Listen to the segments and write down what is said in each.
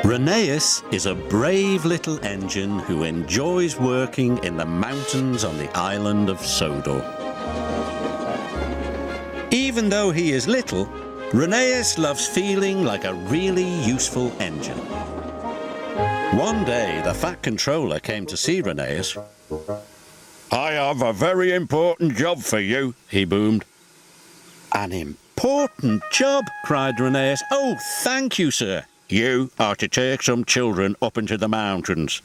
Rheneas is a brave little engine who enjoys working in the mountains on the island of Sodor. Even though he is little, Rheneas loves feeling like a really useful engine. One day, the Fat Controller came to see Rheneas. "I have a very important job for you," he boomed. "An important job?" cried Rheneas. "Oh, thank you, sir." "You are to take some children up into the mountains.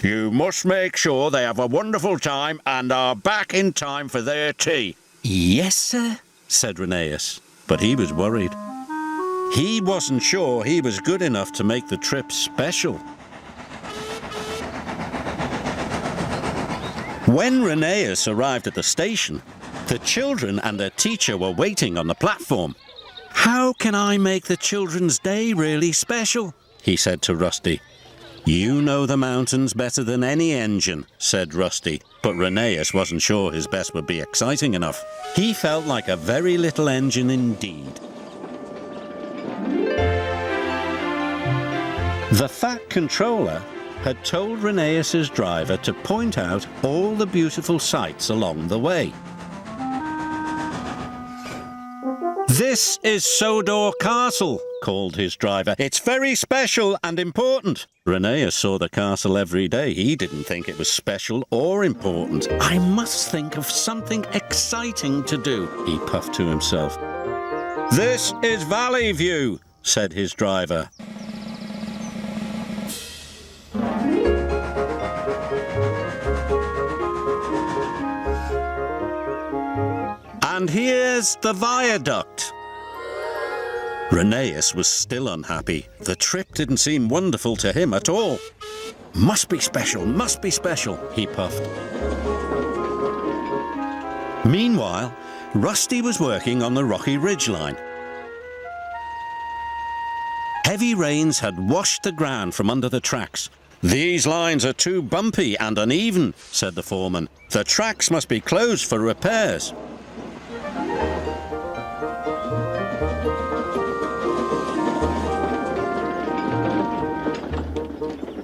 You must make sure they have a wonderful time and are back in time for their tea." "Yes, sir," said Rheneas, but he was worried. He wasn't sure he was good enough to make the trip special. When Rheneas arrived at the station, the children and their teacher were waiting on the platform. "How can I make the children's day really special?" he said to Rusty. "You know the mountains better than any engine," said Rusty, but Rheneas wasn't sure his best would be exciting enough. He felt like a very little engine indeed. The Fat Controller had told Rheneas's driver to point out all the beautiful sights along the way. "This is Sodor Castle," called his driver. "It's very special and important." Rheneas saw the castle every day. He didn't think it was special or important. "I must think of something exciting to do," he puffed to himself. "This is Valley View," said his driver. "And here's the viaduct." Rheneas was still unhappy. The trip didn't seem wonderful to him at all. Must be special," he puffed. Meanwhile, Rusty was working on the rocky ridgeline. Heavy rains had washed the ground from under the tracks. "These lines are too bumpy and uneven," said the foreman. "The tracks must be closed for repairs."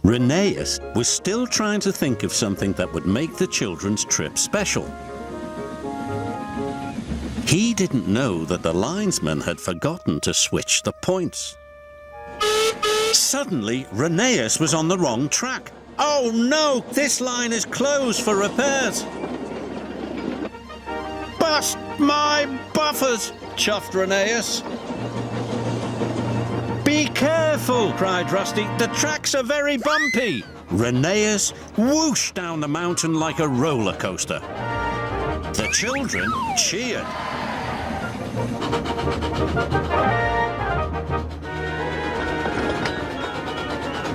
Rheneas was still trying to think of something that would make the children's trip special. He didn't know that the linesman had forgotten to switch the points. Suddenly, Rheneas was on the wrong track. "Oh no, this line is closed for repairs." "Bust my buffers," chuffed Rheneas. "Be careful," cried Rusty. "The tracks are very bumpy." Rheneas whooshed down the mountain like a roller coaster. The children cheered.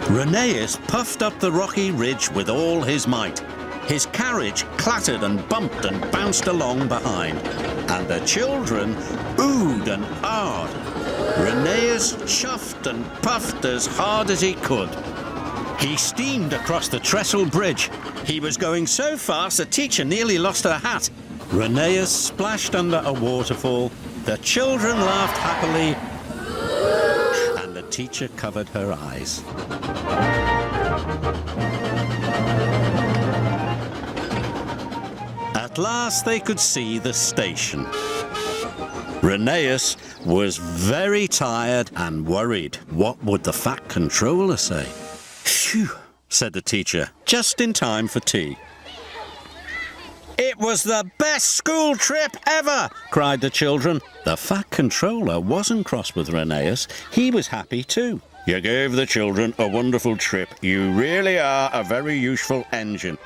Rheneas puffed up the rocky ridge with all his might. His carriage clattered and bumped and bounced along behind, and the children oohed and ahed. Rheneas chuffed and puffed as hard as he could. He steamed across the trestle bridge. He was going so fast the teacher nearly lost her hat. Rheneas splashed under a waterfall. The children laughed happily, and the teacher covered her eyes. At last they could see the station. Rheneas was very tired and worried. What would the Fat Controller say? "Phew," said the teacher, just in time for tea. "It was the best school trip ever," cried the children. The Fat Controller wasn't cross with Rheneas. He was happy too. "You gave the children a wonderful trip. You really are a very useful engine."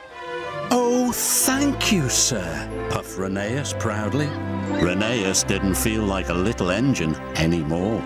"Oh, thank you, sir," puffed Rheneas proudly. Rheneas didn't feel like a little engine anymore.